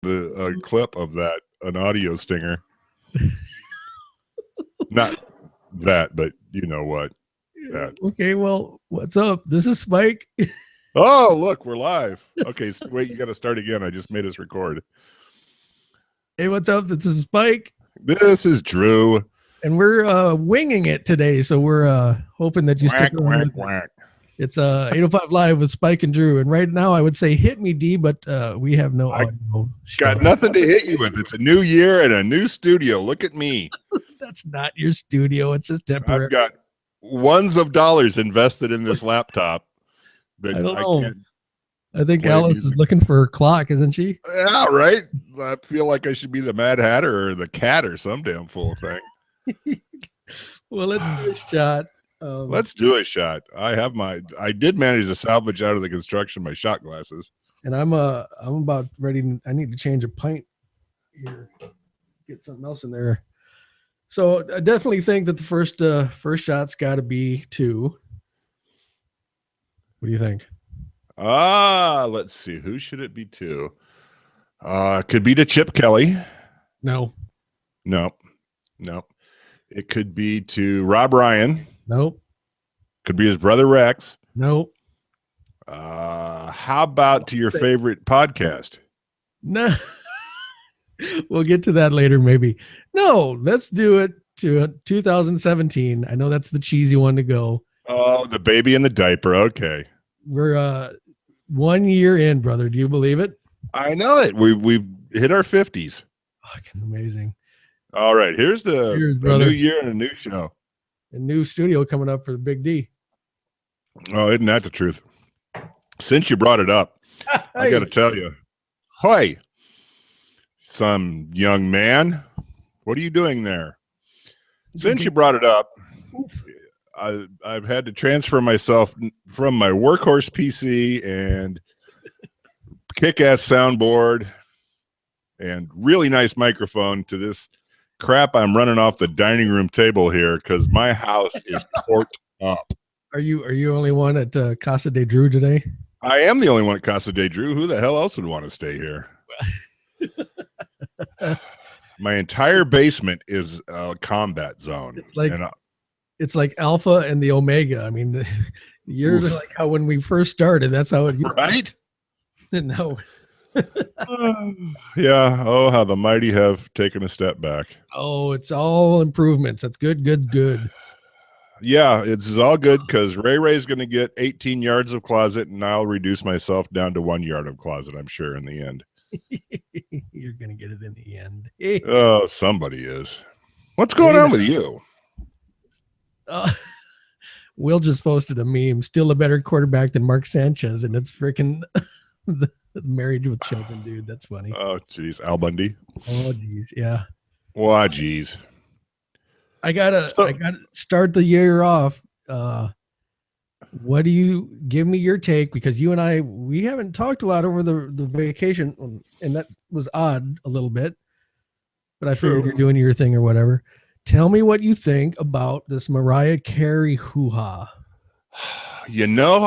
a clip of that, an audio stinger. Not that, but you know what? That. Okay, well, what's up? This is Spike. Oh, look, we're live. Okay, so wait, you got to start again. I just made us record. Hey, what's up? This is Spike. This is Drew. And we're winging it today, so we're hoping that you stick around. Whack. It's 805 Live with Spike and Drew. And right now I would say hit me, D, but we have no audio. Got nothing to hit you with. It's a new year and a new studio. Look at me. That's not your studio. It's just temporary. I've got ones of dollars invested in this laptop. I don't know. I think Alice is looking for her clock, isn't she? Yeah, right. I feel like I should be the Mad Hatter or the cat or some damn fool thing. Well, let's do a shot. Let's do a shot. I did manage to salvage out of the construction my shot glasses. And I'm about ready. I need to change a pint here. Get something else in there. So I definitely think that the first shot's got to be 2. What do you think? Let's see. Who should it be to? Could be to Chip Kelly. No. It could be to Rob Ryan. Nope. Could be his brother Rex. Nope. How about to your favorite podcast? No. We'll get to that later, maybe. No, let's do it to 2017. I know that's the cheesy one to go. Oh, the baby in the diaper. Okay. We're 1 year in, brother. Do you believe it? I know it. We've hit our 50s. Fucking amazing. All right. Here's the new year and a new show. A new studio coming up for the Big D. Oh, isn't that the truth? Since you brought it up, I got to tell you. Hi, some young man. What are you doing there? Since you brought it up, I've had to transfer myself from my workhorse PC and kick-ass soundboard and really nice microphone to this crap I'm running off the dining room table here because my house is torqued up. Are you only one at Casa de Drew today? I am the only one at Casa de Drew. Who the hell else would want to stay here? My entire basement is a combat zone. It's like Alpha and the Omega. I mean, you're like how when we first started, that's how it used right? No. Yeah. Oh, how the mighty have taken a step back. Oh, it's all improvements. That's good. Yeah, it's all good because Ray's going to get 18 yards of closet, and I'll reduce myself down to 1 yard of closet, I'm sure, in the end. You're going to get it in the end. Oh, somebody is. What's going on with you? Will just posted a meme, still a better quarterback than Mark Sanchez, and it's freaking the Married with Children dude. That's funny. Oh, geez. Al Bundy. Oh, geez. Yeah. Wow, geez. I gotta start the year off. What do you give me your take? Because you and we haven't talked a lot over the vacation, and that was odd a little bit. But I figured you're doing your thing or whatever. Tell me what you think about this Mariah Carey hoo-ha. You know,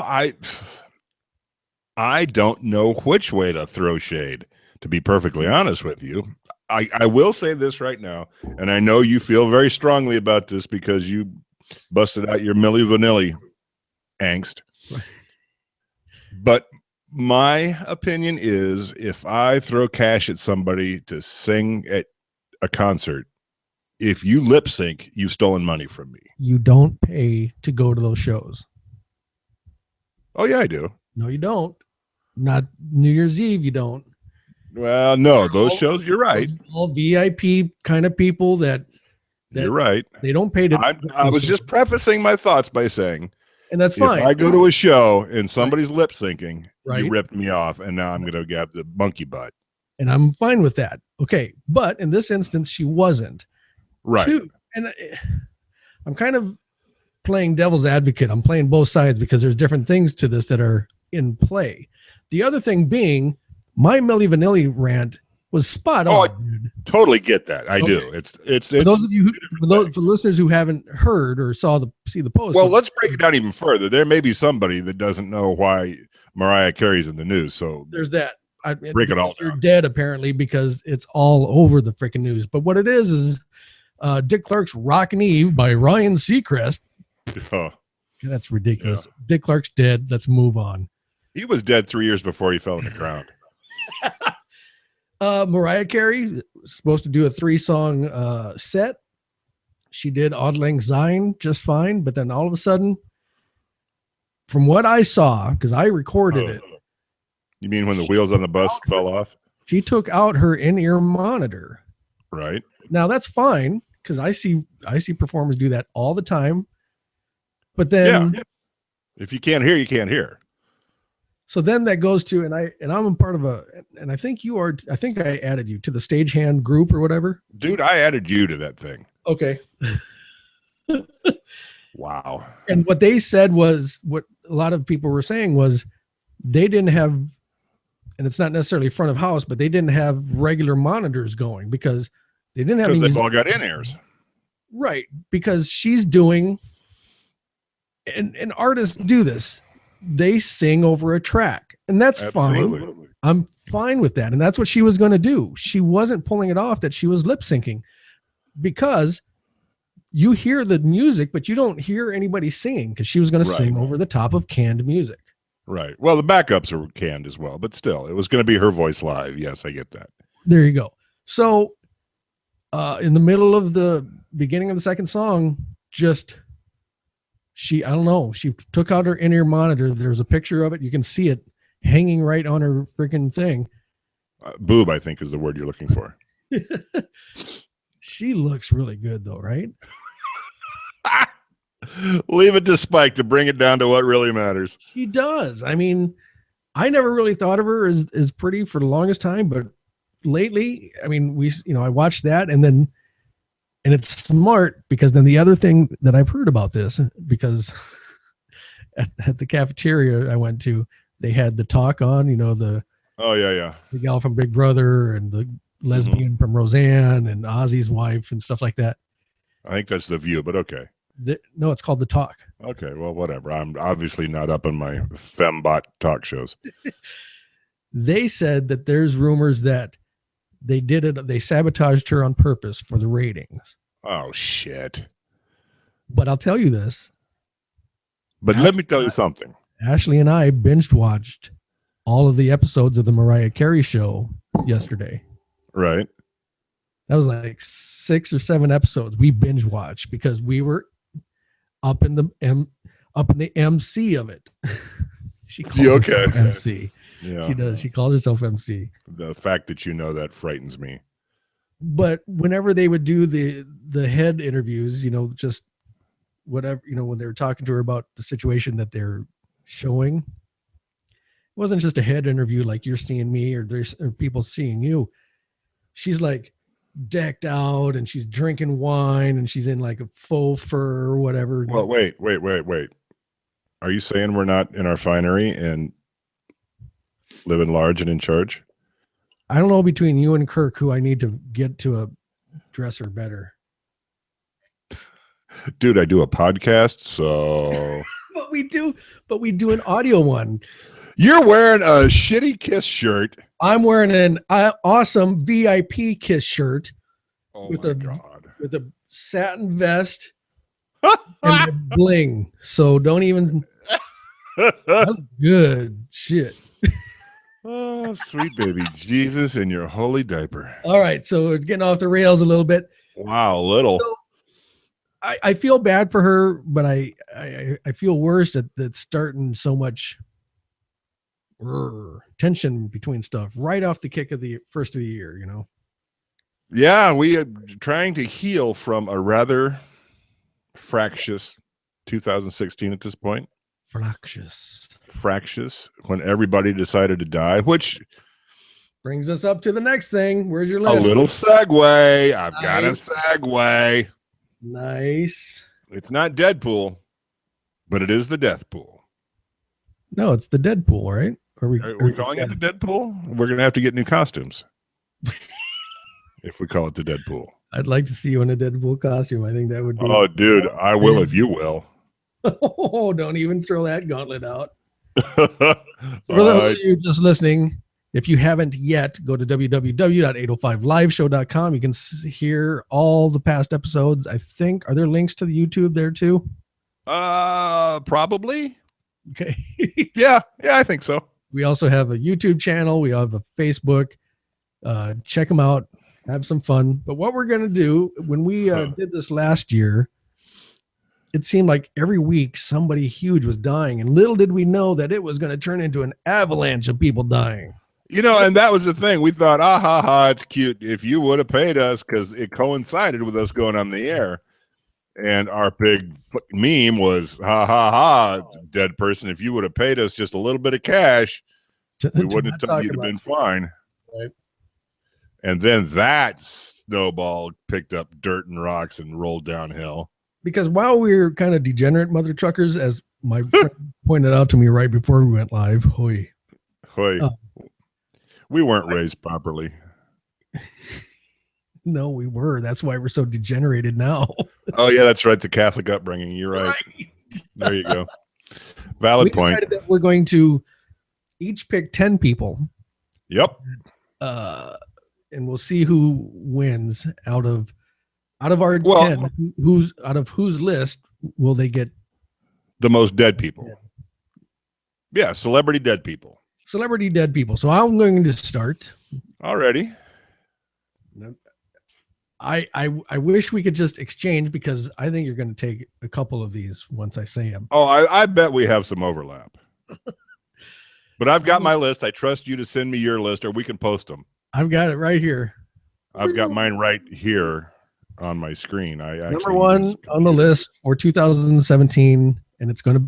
I don't know which way to throw shade, to be perfectly honest with you. I will say this right now, and I know you feel very strongly about this because you busted out your Milli Vanilli angst. Right. But my opinion is if I throw cash at somebody to sing at a concert, if you lip sync, you've stolen money from me. You don't pay to go to those shows. Oh, yeah, I do. No, you don't. Not New Year's Eve, you don't. Well, no, those shows, you're right. All VIP kind of people that you're right. They don't pay to. I was just prefacing my thoughts by saying, and that's fine. If I go to a show and somebody's lip syncing, right, you ripped me off, and now I'm going to get the monkey butt. And I'm fine with that. Okay, but in this instance, she wasn't. Right. And I'm kind of playing devil's advocate. I'm playing both sides because there's different things to this that are in play. The other thing being, my Milli Vanilli rant was spot on. Oh, I totally get that. I do. It's for those of you for listeners who haven't heard or see the post. Well, let's break it down even further. There may be somebody that doesn't know why Mariah Carey's in the news. So there's that. break it all you're down. dead apparently because it's all over the freaking news. But what it is Dick Clark's Rockin' Eve by Ryan Seacrest. Oh. That's ridiculous. Yeah. Dick Clark's dead. Let's move on. He was dead 3 years before he fell in the ground. Mariah Carey was supposed to do a 3-song set. She did Auld Lang Syne just fine, but then all of a sudden, from what I saw, because I recorded it. You mean when the wheels on the bus fell off? She took out her in-ear monitor. Right. Now that's fine because I see performers do that all the time. But then, if you can't hear, you can't hear. So then that goes to, and I'm a part of and I think you are. I think I added you to the Stagehand group or whatever. Dude, I added you to that thing. Okay. Wow. And what they said was, what a lot of people were saying was, they didn't have, and it's not necessarily front of house, but they didn't have regular monitors going because they didn't have. Because they've all got in-ears. Right. Because she's doing, and artists do this. They sing over a track, and that's Absolutely. fine. I'm fine with that. And that's what she was going to do. She wasn't pulling it off that she was lip syncing, because you hear the music, but you don't hear anybody singing, because she was going to sing over the top of canned music. Right. Well, the backups are canned as well, but still, it was going to be her voice live. Yes, I get that. There you go. So in the middle of the beginning of the second song, I don't know, she took out her in-ear monitor. There's a picture of it. You can see it hanging right on her freaking thing. Boob, I think, is the word you're looking for. She looks really good, though, right? Leave it to Spike to bring it down to what really matters. She does. I mean, I never really thought of her as pretty for the longest time, but lately, I mean, I watched that, and it's smart, because then the other thing that I've heard about this, because at the cafeteria I went to, they had the talk on, the gal from Big Brother and the lesbian from Roseanne and Ozzy's wife and stuff like that. I think that's The View, but okay. No, it's called The Talk. Okay, well, whatever. I'm obviously not up on my fembot talk shows. They said that there's rumors that they sabotaged her on purpose for the ratings. Oh, shit. But I'll tell you this. But let me tell you something. Ashley and I binge watched all of the episodes of the Mariah Carey show yesterday. Right. That was like 6 or 7 episodes we binge watched, because we were up in the MC of it. She calls herself MC. Yeah. She does. She calls herself MC. The fact that you know that frightens me. But whenever they would do the head interviews, just whatever, when they were talking to her about the situation that they're showing, it wasn't just a head interview like you're seeing me or there's people seeing you. She's like decked out, and she's drinking wine, and she's in like a faux fur or whatever. Well, wait. Are you saying we're not in our finery and living large and in charge? I don't know, between you and Kirk, who I need to get to a dresser better. Dude, I do a podcast, so. but we do an audio one. You're wearing a shitty Kiss shirt. I'm wearing an awesome VIP Kiss shirt with a satin vest and bling. So don't even. Good shit. Oh, sweet baby Jesus in your holy diaper. All right, so it's getting off the rails a little bit. Wow, a little. So I feel bad for her, but I feel worse that starting so much tension between stuff right off the kick of the first of the year, Yeah, we are trying to heal from a rather fractious 2016 at this point. Fractious, when everybody decided to die, which brings us up to the next thing. Where's your list? A little segue. I've got a segue. Nice. It's not Deadpool, but it is the Death Pool. No, it's the Deadpool, right? Are we calling it the Deadpool? We're going to have to get new costumes if we call it the Deadpool. I'd like to see you in a Deadpool costume. I think that would be. Oh, dude, I will if you will. Oh, don't even throw that gauntlet out. For those of you just listening, If you haven't yet, go to www.805liveshow.com. You can hear all the past episodes. I think, are there links to the YouTube there too? Probably. Okay. Yeah, I think so. We also have a YouTube channel. We have a Facebook. Check them out. Have some fun. But what we're going to do, when we did this last year, it seemed like every week somebody huge was dying. And little did we know that it was going to turn into an avalanche of people dying. And that was the thing. We thought, it's cute. If you would have paid us, because it coincided with us going on the air. And our big meme was, dead person. If you would have paid us just a little bit of cash, we wouldn't have told you'd have been fine. Right. And then that snowball picked up dirt and rocks and rolled downhill. Because while we were kind of degenerate mother truckers, as my friend pointed out to me right before we went live, we weren't raised properly. No, we were. That's why we're so degenerated now. Oh, yeah, that's right. The Catholic upbringing. You're right. There you go. Valid point. Decided that we're going to each pick 10 people. Yep. And we'll see who wins out of our 10. Whose list will they get the most dead people? Yeah, celebrity dead people. Celebrity dead people. So I'm going to start already. I wish we could just exchange, because I think you're going to take a couple of these once I say them. Oh, I bet we have some overlap. But I've got my list. I trust you to send me your list, or we can post them. I've got it right here. I've got mine right here on my screen. Number one on the list for 2017, and it's going to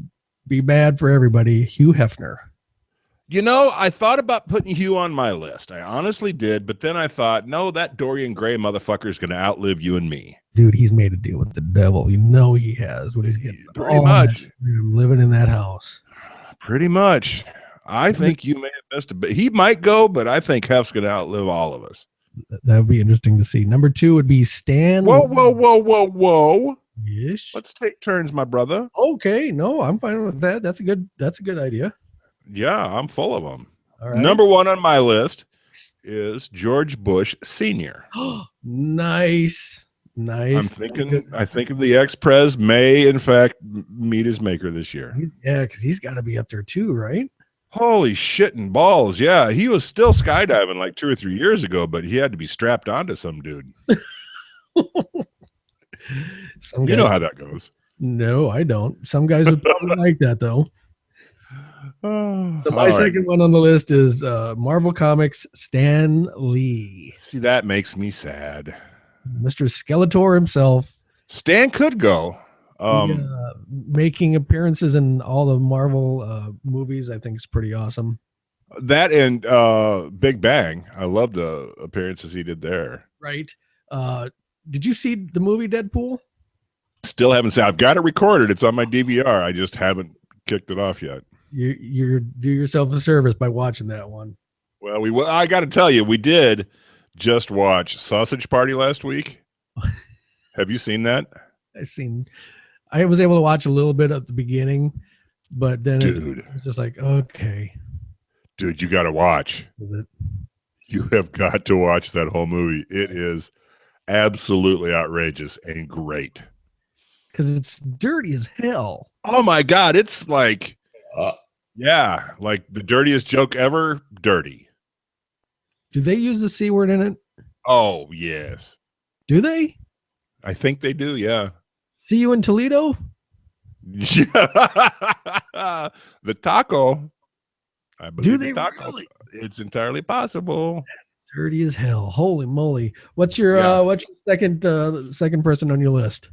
be bad for everybody, Hugh Hefner. I thought about putting Hugh on my list. I honestly did, but then I thought, no, that Dorian Gray motherfucker is going to outlive you and me. Dude, he's made a deal with the devil. He has. What he's getting pretty much living in that house. Pretty much. I think you may have missed a bit. He might go, but I think Hef's going to outlive all of us. That would be interesting to see. Number 2 would be Stan. Whoa. Yes. Let's take turns, my brother. Okay. No, I'm fine with that. That's a good idea. Yeah, I'm full of them. All right. Number 1 on my list is George Bush Sr. Nice. I think the ex-pres may, in fact, meet his maker this year. Because he's got to be up there too, right? Holy shit and balls. Yeah, he was still skydiving like 2 or 3 years ago, but he had to be strapped onto some dude. You know how that goes. No, I don't. Some guys would probably like that, though. So my second one on the list is Marvel Comics Stan Lee. See, that makes me sad. Mr. Skeletor himself. Stan could go. Making appearances in all the Marvel movies, I think is pretty awesome. That and Big Bang. I love the appearances he did there. Right. Did you see the movie Deadpool? Still haven't seen. I've got it recorded. It's on my DVR. I just haven't kicked it off yet. You do yourself a service by watching that one. Well, I got to tell you, we did just watch Sausage Party last week. Have you seen that? I was able to watch a little bit at the beginning, but then it was just like, okay. Dude, you got to watch. You have got to watch that whole movie. It is absolutely outrageous and great. Because it's dirty as hell. Oh, my God. It's like... like the dirtiest joke ever, dirty. Do they use the C word in it? Oh, yes. Do they? I think they do, yeah. See you in Toledo? The taco. I believe do they taco. Really? It's entirely possible. That's dirty as hell. Holy moly. What's your second person on your list?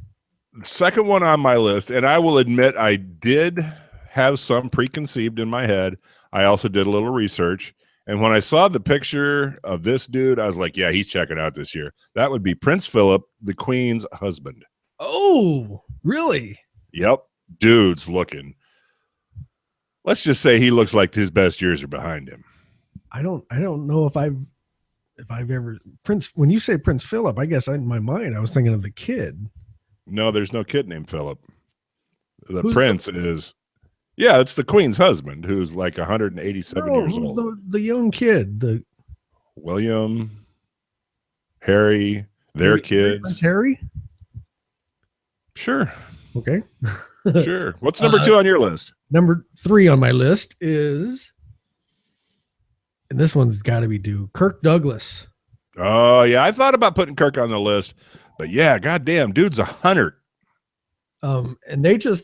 Second one on my list, and I will admit I did have some preconceived in my head. I also did a little research, and when I saw the picture of this dude, I was like, yeah, he's checking out this year. That would be Prince Philip, the Queen's husband. Oh, really? Yep. Dude's looking. Let's just say he looks like his best years are behind him. I don't know if I've ever when you say Prince Philip, I guess in my mind I was thinking of the kid. No, there's no kid named Philip. The prince is Yeah, it's the Queen's husband who's like 187 years No, old. the young kid, the William, Harry, their Prince kids. Harry. Sure. Okay. Sure. What's number 2 on your list? Number 3 on my list is, and this one's got to be due, Kirk Douglas. Oh, yeah. I thought about putting Kirk on the list, but yeah, goddamn, dude's 100. And they just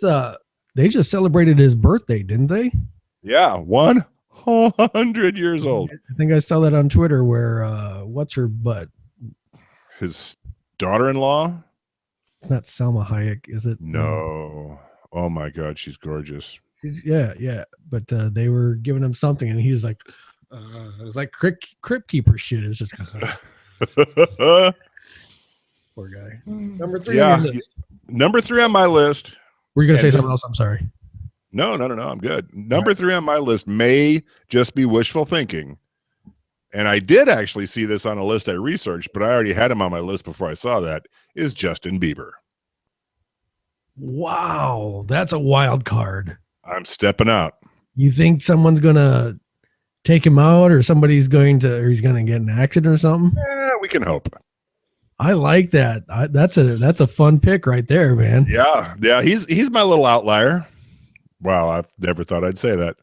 celebrated his birthday, didn't they? Yeah, 100 years old. I think I saw that on Twitter where what's her butt? His daughter-in-law? It's not Selma Hayek, is it? No. Oh my God, she's gorgeous. Yeah. But they were giving him something, and he was like, it was like crypt keeper shit. It was just poor guy. Number 3 on your list. Number 3 on my list. Were you gonna say something else? I'm sorry. No. I'm good. Number 3 on my list may just be wishful thinking. And I did actually see this on a list I researched, but I already had him on my list before I saw that, is Justin Bieber. Wow, that's a wild card. I'm stepping out. You think someone's gonna take him out, or he's gonna get in an accident or something? Yeah, we can hope. I like that. That's a fun pick right there, man. Yeah. He's my little outlier. Wow, I've never thought I'd say that.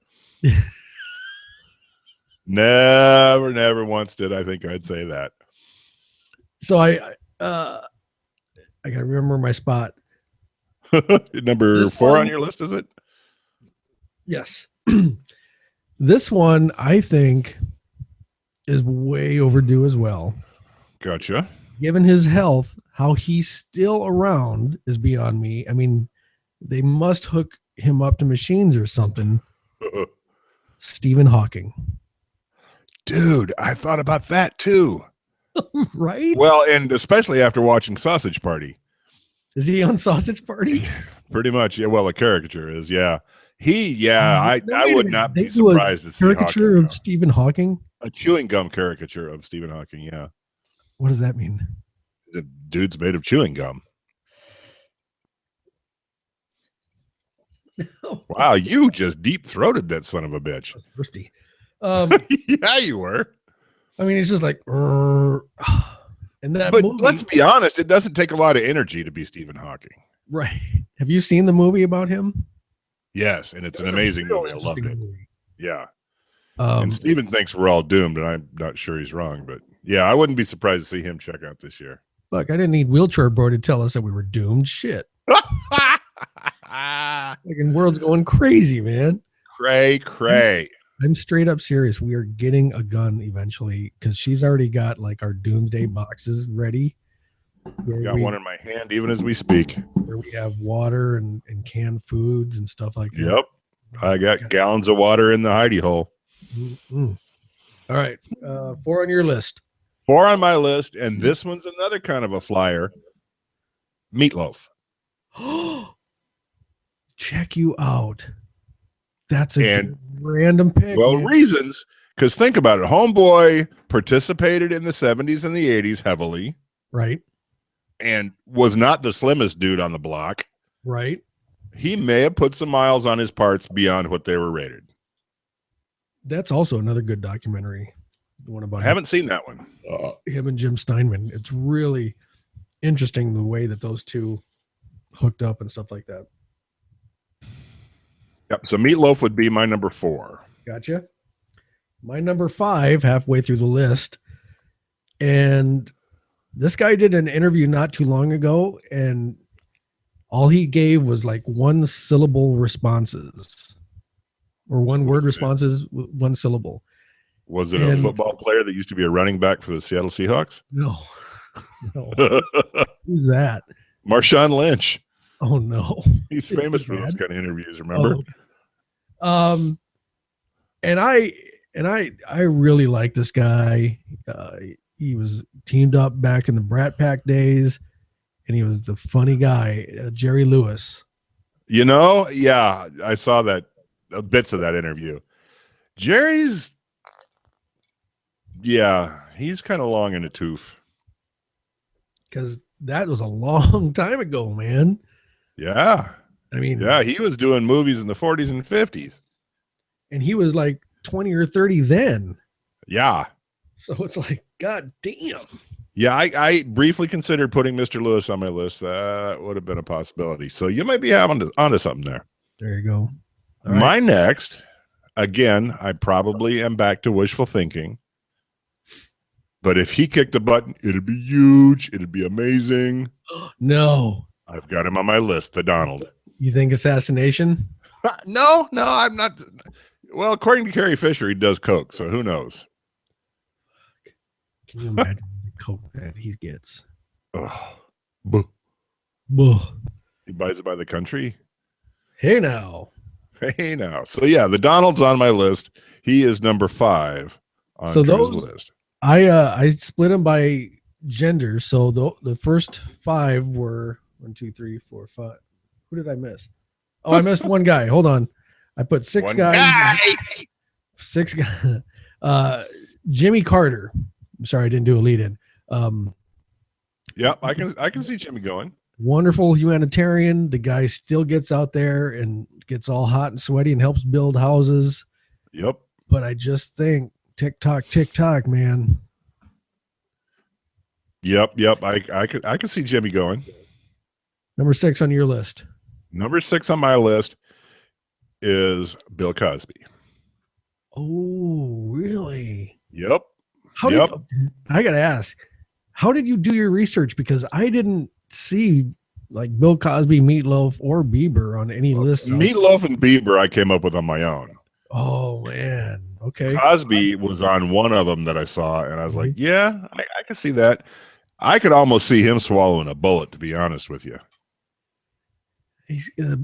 Never once did I think I'd say that. So I gotta remember my spot. Number 4 on your list, is it? Yes. This one I think is way overdue as well. Gotcha. Given his health, how he's still around is beyond me. I mean, they must hook him up to machines or something. Stephen Hawking. Dude, I thought about that too. Right? Well, and especially after watching Sausage Party. Is he on Sausage Party? Pretty much. Yeah. Well, a caricature is. Yeah. I would not be surprised to see caricature of Stephen Hawking. A chewing gum caricature of Stephen Hawking. Yeah. What does that mean? The dude's made of chewing gum. Wow, you just deep throated that son of a bitch. I was thirsty. Yeah, you were. I mean, it's just like, and that. But movie, let's be honest, it doesn't take a lot of energy to be Stephen Hawking. Right. Have you seen the movie about him? Yes, and it's an amazing movie. I loved it. Movie. Yeah. And Stephen thinks we're all doomed, and I'm not sure he's wrong, but yeah, I wouldn't be surprised to see him check out this year. Look, I didn't need Wheelchair Boy to tell us that we were doomed. Shit. Fucking world's going crazy, man. Cray. I'm straight up serious. We are getting a gun eventually because she's already got like our doomsday boxes ready. Got one in my hand even as we speak. Where we have water and canned foods and stuff like that. Yep. I got gallons of water in the hidey hole. Mm-hmm. All right. 4 on your list. 4 on my list, and this one's another kind of a flyer. Meatloaf. Check you out. That's a random pick. Well, man. reasons, because think about it. Homeboy participated in the 70s and the 80s heavily. Right. And was not the slimmest dude on the block. Right. He may have put some miles on his parts beyond what they were rated. That's also another good documentary. The one about I haven't seen that one. Him and Jim Steinman. It's really interesting the way that those two hooked up and stuff like that. Yep. So Meatloaf would be my number 4. Gotcha. My number 5, halfway through the list. And this guy did an interview not too long ago, and all he gave was like 1-syllable responses or one-word responses, 1 syllable. Was it a football player that used to be a running back for the Seattle Seahawks? No. Who's that? Marshawn Lynch. Oh no. He's famous for those kind of interviews, remember? Oh. And I really like this guy. He was teamed up back in the Brat Pack days, and he was the funny guy, Jerry Lewis. You know, yeah, I saw that bits of that interview. Jerry's, yeah, he's kind of long in the tooth. Because that was a long time ago, man. Yeah. I mean, yeah, he was doing movies in the 40s and 50s. And he was like 20 or 30 then. Yeah. So it's like, God damn. Yeah, I briefly considered putting Mr. Lewis on my list. That would have been a possibility. So you might be onto something there. There you go. All my right. next, again, I probably am back to wishful thinking. But if he kicked the button, it'd be huge. It'd be amazing. No. I've got him on my list, the Donald. You think assassination? No, I'm not. Well, according to Carrie Fisher, he does coke, so who knows? Can you imagine the coke that he gets? Buh. He buys it by the country. Hey now. So yeah, the Donald's on my list. He is number 5 on Drew's list. I split them by gender. So the first 5 were 1, 2, 3, 4, 5. Who did I miss? Oh, I missed one guy. Hold on. I put 6 guys. 6 guys. Jimmy Carter. I'm sorry, I didn't do a lead-in. Yeah, I can see Jimmy going. Wonderful humanitarian. The guy still gets out there and gets all hot and sweaty and helps build houses. Yep. But I just think TikTok, man. Yep. I could see Jimmy going. Number 6 on your list. Number 6 on my list is Bill Cosby. Oh, really? Yep. I gotta ask, how did you do your research? Because I didn't see like Bill Cosby, Meatloaf, or Bieber on any list. Meatloaf and Bieber I came up with on my own. Oh man. Okay. Cosby was on one of them that I saw, and I was like, yeah, I can see that. I could almost see him swallowing a bullet, to be honest with you. He's a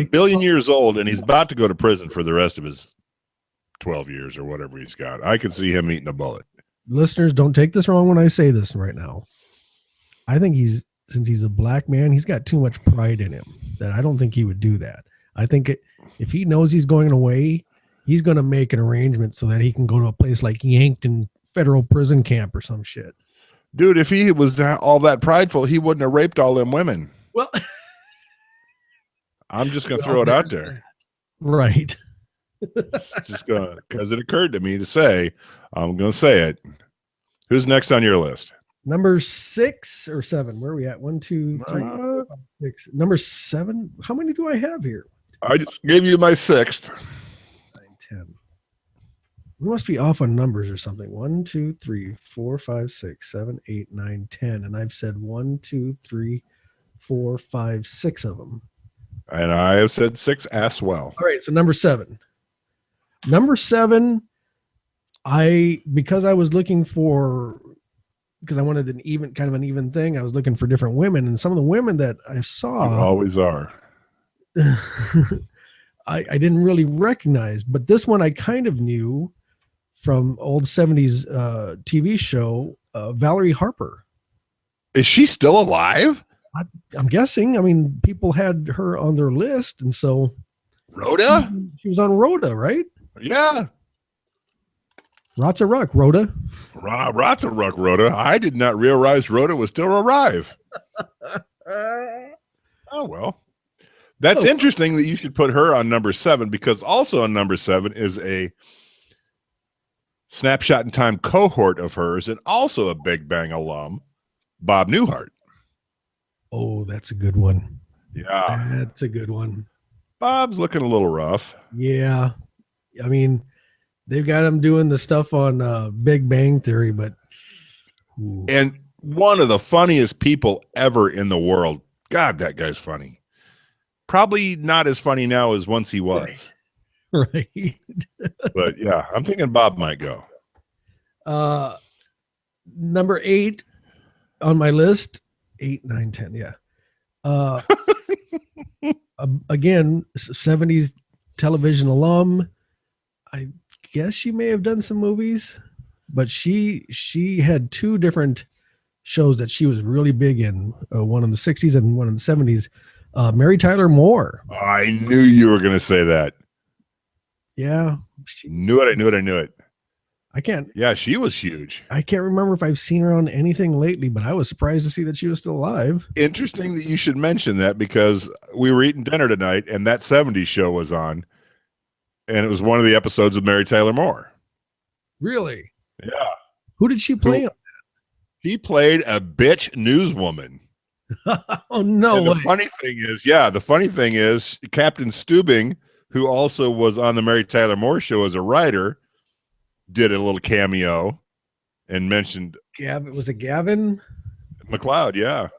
billion years old, and he's about to go to prison for the rest of his 12 years or whatever he's got. I could see him eating a bullet. Listeners, don't take this wrong when I say this right now. I think since he's a black man, he's got too much pride in him that I don't think he would do that. I think if he knows he's going away, he's going to make an arrangement so that he can go to a place like Yankton Federal Prison Camp or some shit. Dude, if he was all that prideful, he wouldn't have raped all them women. Well, I'm just going to throw it out there. Right. Just going because it occurred to me to say, I'm going to say it. Who's next on your list? Number 6 or 7? Where are we at? 1, 2, 3, 4, 5, 6. Number 7. How many do I have here? I just gave you my 6th. 9, 10. We must be off on numbers or something. 1, 2, 3, 4, 5, 6, 7, 8, 9, 10. And I've said 1, 2, 3, 4, 5, 6 of them. And I have said 6 as well. All right. So number 7. Number 7, because I was looking for, because I wanted an even thing, I was looking for different women, and some of the women that I saw, you always are. I didn't really recognize, but this one I kind of knew from old 70s TV show, Valerie Harper. Is she still alive? I'm guessing. I mean, people had her on their list, and so Rhoda? She was on Rhoda, right? Yeah. Rotsa Ruck, Rhoda. Rotsa Ruck, Rhoda. I did not realize Rhoda was still alive. Oh, well. That's interesting that you should put her on number 7, because also on number 7 is a Snapshot in Time cohort of hers and also a Big Bang alum, Bob Newhart. Oh, that's a good one. Yeah. That's a good one. Bob's looking a little rough. Yeah. I mean, they've got him doing the stuff on Big Bang Theory, but. Ooh. And one of the funniest people ever in the world. God, that guy's funny. Probably not as funny now as once he was. Right. But yeah, I'm thinking Bob might go. Number 8 on my list. 8, 9, 10. Yeah. Again, 70s television alum. I guess she may have done some movies, but she had 2 different shows that she was really big in. One in the 60s and one in the 70s. Mary Tyler Moore. I knew you were going to say that. Yeah. Knew it. I can't. Yeah, she was huge. I can't remember if I've seen her on anything lately, but I was surprised to see that she was still alive. Interesting that you should mention that, because we were eating dinner tonight and that 70s show was on, and it was one of the episodes of Mary Tyler Moore. Really? Yeah. Who did she play? He played a bitch newswoman. Oh, no way. The funny thing is Captain Steubing, who also was on the Mary Tyler Moore show as a writer, did a little cameo and mentioned was it Gavin McLeod? Yeah.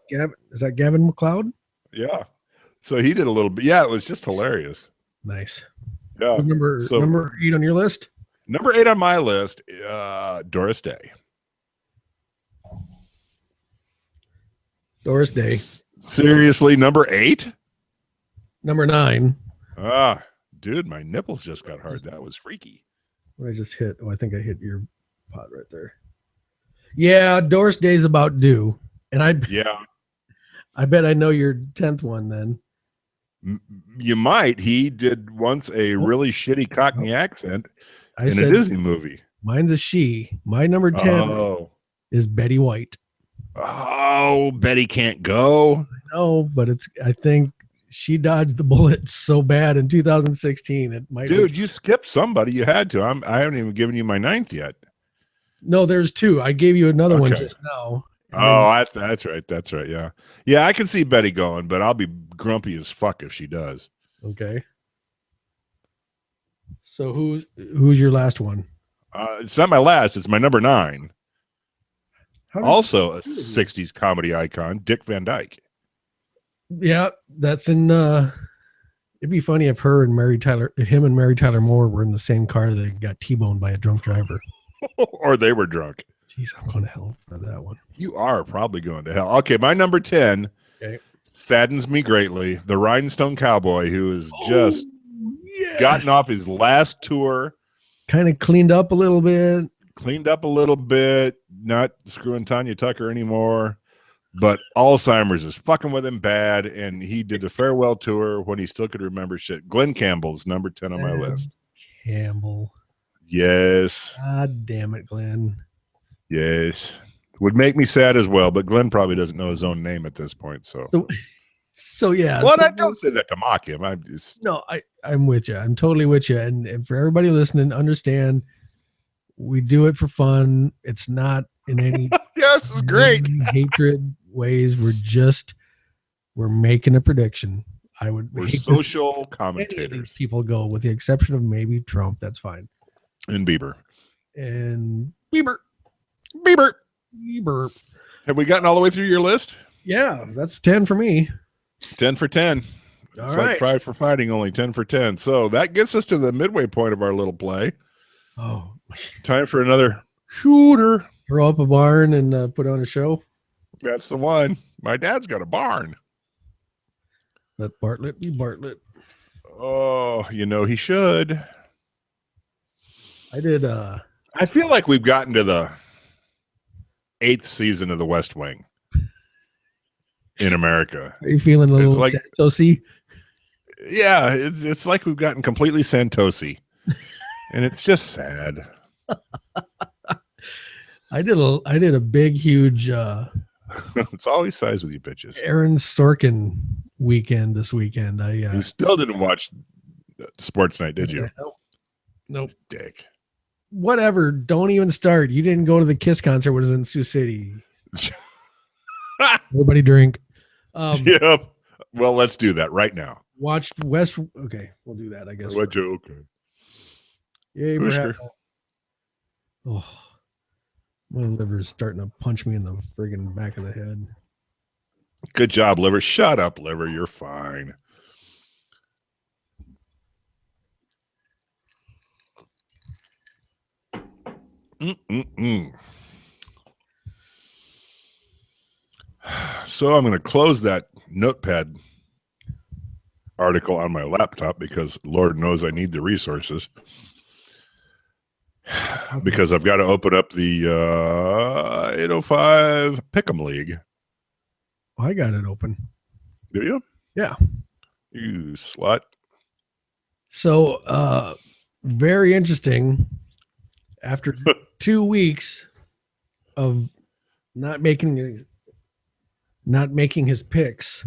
Is that Gavin McLeod? Yeah. So he did a little bit. Yeah, it was just hilarious. Nice. Yeah. Number 8 on your list? Number 8 on my list, Doris Day. Doris Day. Seriously, number 8? Number 9. Dude, my nipples just got hard. That was freaky. What I just hit. Oh, I think I hit your pot right there. Yeah, Doris Day's about due. And I bet I know your 10th one then. You might. He did once a really shitty Cockney accent in a Disney movie. Mine's a she. My number 10 is Betty White. Oh, Betty can't go. I know, but I think she dodged the bullet so bad in 2016. It might. Dude, you skipped somebody. You had to. I haven't even given you my 9th yet. No, there's 2. I gave you another one just now. That's right. That's right. Yeah. Yeah, I can see Betty going, but I'll be grumpy as fuck if she does. Okay. So who's your last one? It's not my last. It's my number 9. Also a 60s comedy icon, Dick Van Dyke. Yeah, that's in it'd be funny if him and Mary Tyler Moore were in the same car that got T-boned by a drunk driver. Or they were drunk. Jeez, I'm going to hell for that one. You are probably going to hell. Okay, my number 10 saddens me greatly. The Rhinestone Cowboy, who has just gotten off his last tour. Kind of cleaned up a little bit, not screwing Tanya Tucker anymore, but Alzheimer's is fucking with him bad, and he did the farewell tour when he still could remember shit. Glenn Campbell's number 10 on my list. Campbell. Yes. God damn it, Glenn. Yes. Would make me sad as well, but Glenn probably doesn't know his own name at this point, So yeah. Well, I don't say that to mock him. I'm with you. I'm totally with you. And for everybody listening, understand we do it for fun. It's not in any this is great hatred ways. We're making a prediction. We're social commentators. People go, with the exception of maybe Trump. That's fine. And Bieber. Have we gotten all the way through your list? Yeah, that's 10 for me. 10 for 10. It's like 5 for fighting, only 10 for 10. So that gets us to the midway point of our little play. Oh, time for another shooter. Throw up a barn and put on a show. That's the one. My dad's got a barn. Let Bartlett be Bartlett. Oh, he should. I did. I feel like we've gotten to the 8th season of The West Wing in America. Are you feeling a little Santosy? Yeah, it's like we've gotten completely Santosy, and it's just sad. I did a big, huge. It's always size with you bitches. Aaron Sorkin weekend this weekend. You still didn't watch Sports Night, did you? Nope. Dick. Whatever. Don't even start. You didn't go to the Kiss concert. What is in Sioux City? Everybody drink. Yep. Well, let's do that right now. Watched West. Okay, we'll do that. I guess. Okay. Yay, oh, my liver's starting to punch me in the friggin' back of the head. Good job, liver. Shut up, liver. You're fine. So I'm going to close that notepad article on my laptop because Lord knows I need the resources. Because I've got to open up the 805 Pick'em League. I got it open. Do you? Yeah. You slut. So, very interesting. after 2 weeks of not making his picks,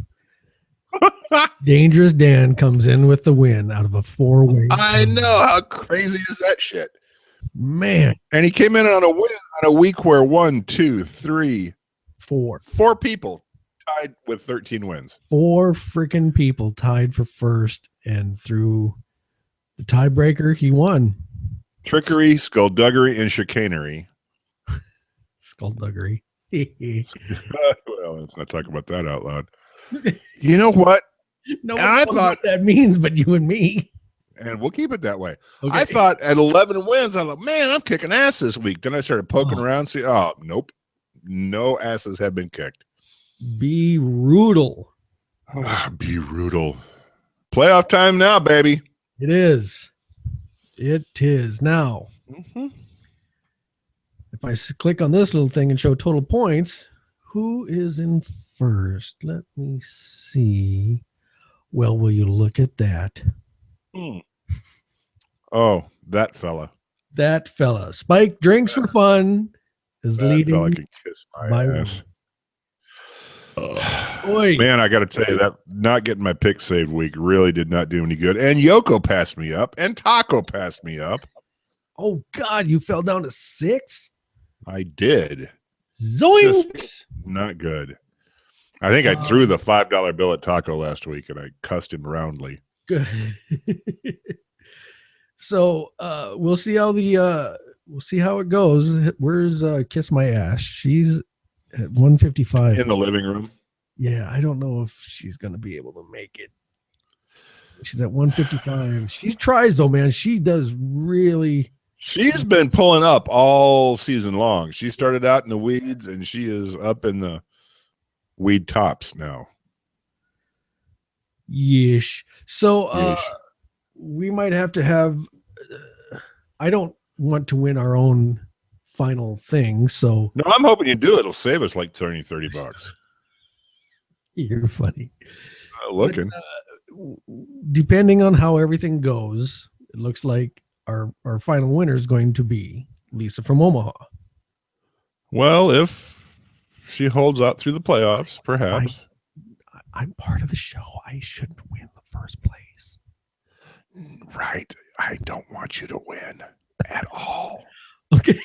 Dangerous Dan comes in with the win out of a 4-way. I know. How crazy is that shit? Man. And he came in on a week where 1, 2, 3, 4 people tied with 13 wins. 4 freaking people tied for first, and through the tiebreaker, he won. Trickery, skullduggery, and chicanery. Skullduggery. Well, let's not talk about that out loud. You know what? No one knows what that means but you and me. And we'll keep it that way. Okay. I thought at 11 wins, I'm like, man, I'm kicking ass this week. Then I started poking around, see, nope. No asses have been kicked. Be brutal. Be brutal. Playoff time now, baby. It is. It is. Now, if I click on this little thing and show total points, who is in first? Let me see. Well, will you look at that? Oh, that fella. That fella. Spike Drinks for Fun is that leading fella can kiss my ass. Man, I got to tell you, that not getting my pick saved week really did not do any good. And Yoko passed me up, and Taco passed me up. Oh, God, you fell down to 6? I did. Zoinks! Not good. I think I threw the $5 bill at Taco last week, and I cussed him roundly. Good. So we'll see how it goes. Where's Kiss My Ass? She's at 155 in the living room. Yeah, I don't know if she's gonna be able to make it. She's at 155. She tries though, man. She does really. She's been pulling up all season long. She started out in the weeds, and she is up in the weed tops now. Yeesh. So we might have to have. I don't want to win our own final thing, so no, I'm hoping you do it. It'll save us like $30. You're funny. Looking. But, depending on how everything goes, it looks like our final winner is going to be Lisa from Omaha. Well, if she holds out through the playoffs, perhaps. I'm part of the show. I shouldn't win the first place. Right. I don't want you to win at all. Okay.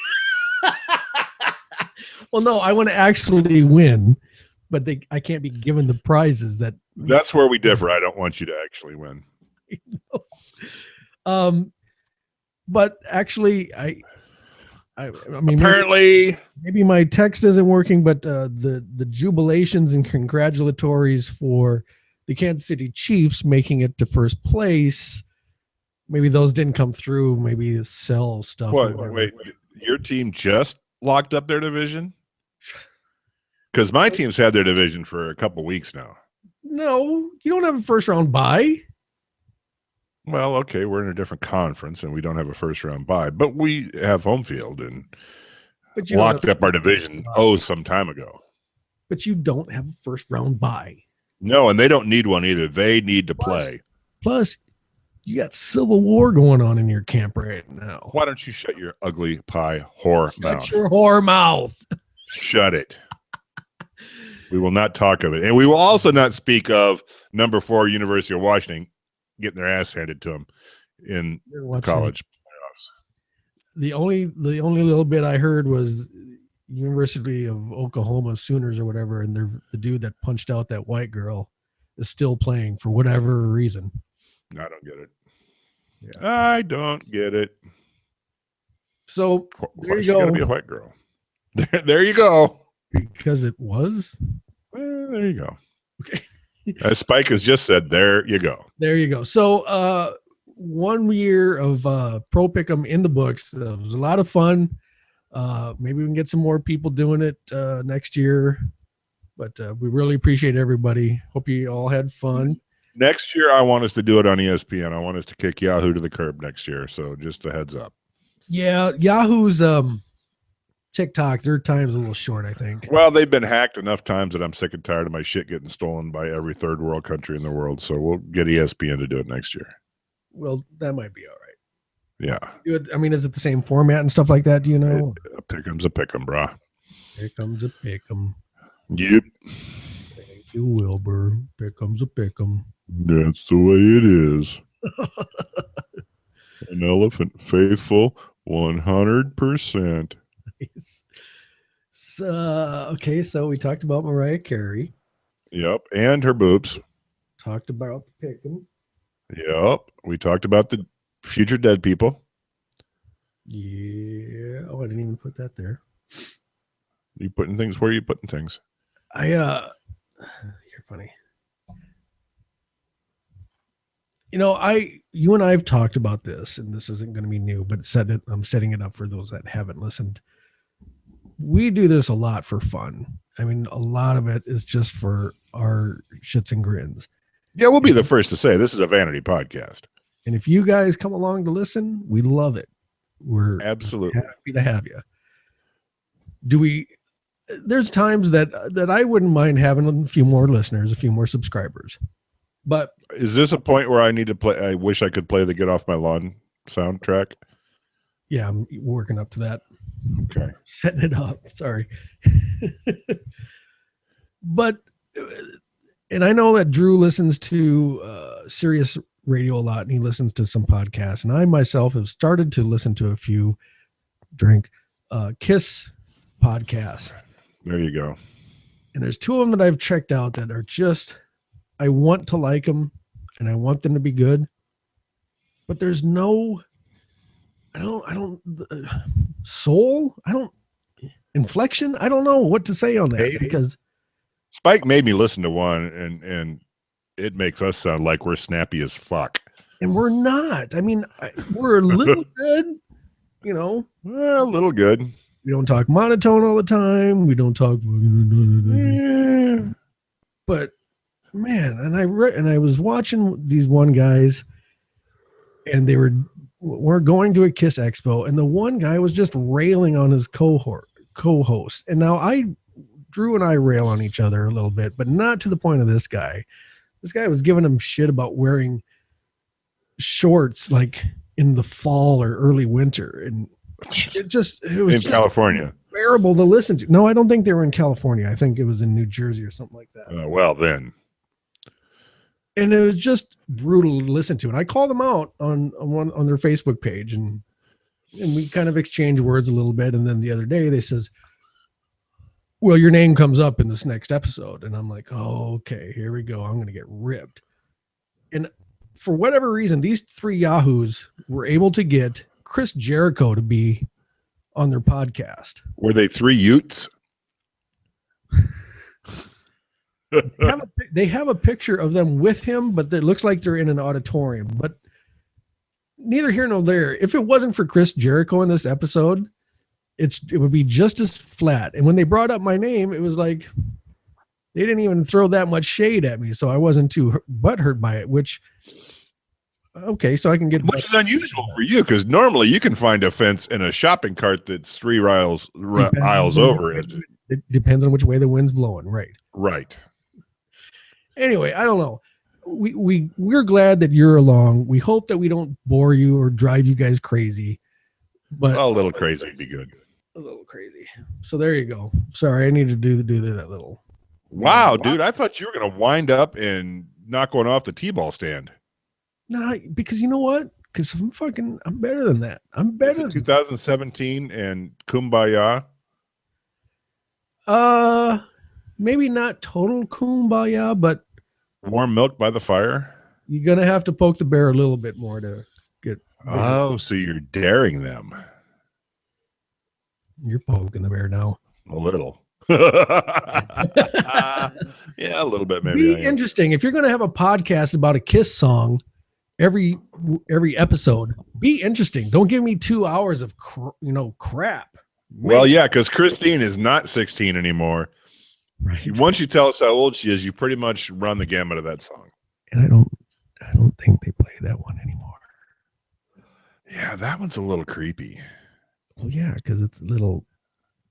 Well, no, I want to actually win, but I can't be given the prizes that. That's where we differ. I don't want you to actually win. But actually, I mean, apparently maybe my text isn't working, but the jubilations and congratulatories for the Kansas City Chiefs making it to first place. Maybe those didn't come through. Maybe sell stuff. Wait, your team just locked up their division? Because my team's had their division for a couple weeks now. No, you don't have a first round bye. Well, okay, we're in a different conference and we don't have a first round bye, but we have home field and locked up our division some time ago. But you don't have a first round bye. No, and they don't need one either. They need to play. Plus, you got civil war going on in your camp right now. Why don't you shut your ugly pie whore mouth? Shut your whore mouth. Shut it. We will not talk of it. And we will also not speak of number 4 University of Washington getting their ass handed to them in the college playoffs. The only little bit I heard was University of Oklahoma Sooners or whatever, and the dude that punched out that white girl is still playing for whatever reason. I don't get it. Yeah. I don't get it. So there you go. Got to be a white girl. There you go. Because it was. Well, there you go. Okay. As Spike has just said, there you go. There you go. So 1 year of Pro Pick'em in the books. It was a lot of fun. Maybe we can get some more people doing it next year. But we really appreciate everybody. Hope you all had fun. Next year, I want us to do it on ESPN. I want us to kick Yahoo to the curb next year. So just a heads up. Yeah, Yahoo's TikTok, their time's a little short, I think. Well, they've been hacked enough times that I'm sick and tired of my shit getting stolen by every third world country in the world. So we'll get ESPN to do it next year. Well, that might be all right. Yeah. I mean, is it the same format and stuff like that? Do you know? A pick'em's a pick'em, brah. Here comes a pick'em. Yep. Thank you, Wilbur. Here comes a pick'em. That's the way it is. An elephant faithful 100%. Nice. So, okay, so we talked about Mariah Carey. Yep. And her boobs. Talked about the pick'em. Yep. We talked about the future dead people. Yeah. Oh, I didn't even put that there. You putting things? Where are you putting things? You're funny. You know, you and I have talked about this, and this isn't going to be new, but I'm setting it up for those that haven't listened. We do this a lot for fun. I mean, a lot of it is just for our shits and grins. Yeah, we'll be the first to say this is a vanity podcast. And if you guys come along to listen, we love it. We're absolutely happy to have you. There's times that I wouldn't mind having a few more listeners, a few more subscribers. But is this a point where I need to play? I wish I could play the Get Off My Lawn soundtrack. Yeah, I'm working up to that. Okay. Setting it up. Sorry. But, and I know that Drew listens to Sirius Radio a lot, and he listens to some podcasts. And I myself have started to listen to a few Kiss podcasts. There you go. And there's two of them that I've checked out that are just, I want to like them and I want them to be good, but there's no, soul. Inflection. I don't know what to say on that because Spike made me listen to one and it makes us sound like we're snappy as fuck. And we're not. I mean, we're a little good, Well, a little good. We don't talk monotone all the time. We don't talk. But man, and I was watching these one guys, and they were going to a Kiss Expo, and the one guy was just railing on his co-host. And now Drew and I rail on each other a little bit, but not to the point of this guy. This guy was giving him shit about wearing shorts like in the fall or early winter, and it was in just California. Bearable to listen to. No, I don't think they were in California. I think it was in New Jersey or something like that. Well, then. And it was just brutal to listen to. And I called them out on their Facebook page, and we kind of exchanged words a little bit. And then the other day they says, well, your name comes up in this next episode. And I'm like, oh, okay, here we go. I'm going to get ripped. And for whatever reason, these three yahoos were able to get Chris Jericho to be on their podcast. Were they three Utes? They have a picture of them with him, but it looks like they're in an auditorium. But neither here nor there. If it wasn't for Chris Jericho in this episode, it would be just as flat. And when they brought up my name, it was like they didn't even throw that much shade at me, so I wasn't too butthurt by it. Which so I can get. Which is unusual for you, because normally you can find offense in a shopping cart that's 3 aisles over it. It depends on which way the wind's blowing, right? Right. Anyway, I don't know. We're glad that you're along. We hope that we don't bore you or drive you guys crazy. But a little crazy would be good. A little crazy. So there you go. Sorry, I need to do that little. Wow, dude! I thought you were gonna wind up and not going off the T-ball stand. No, because you know what? Because I'm better than that. I'm better than 2017 and Kumbaya. Maybe not total kumbaya, but warm milk by the fire. You're gonna have to poke the bear a little bit more to get. Oh, so you're daring them. You're poking the bear now. A little. Yeah, a little bit maybe. Be interesting if you're gonna have a podcast about a Kiss song every episode. Be interesting. Don't give me 2 hours of crap. Well, yeah, because Christine is not 16 anymore. Right. Once you tell us how old she is, you pretty much run the gamut of that song. And I don't think they play that one anymore. Yeah, that one's a little creepy. Well, yeah, because it's a little.